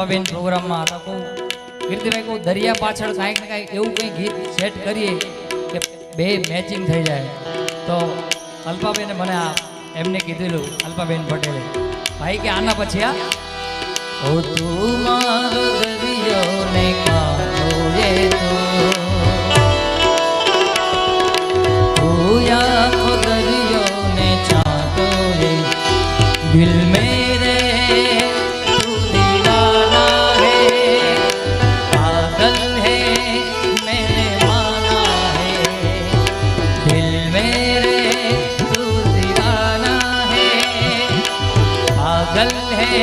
અલ્પાબેન પ્રોગ્રામમાં હતા કહું કીર્તિભાઈ કહું દરિયા પાછળ કાંઈક ને કાંઈક એવું કંઈ ગીત સેટ કરીએ કે બે મેચિંગ થઈ જાય. તો અલ્પાબેને મને એમને કીધેલું અલ્પાબેન પટેલે ભાઈ કે આના પછી ઓ તું મારો દરિયો ને કાંઠો રે તું યાખો દરિયો ને છાંટો રે દિલ મેરે तू दीवाना है पागल है मैंने माना है दिल मेरे तू दीवाना है पागल है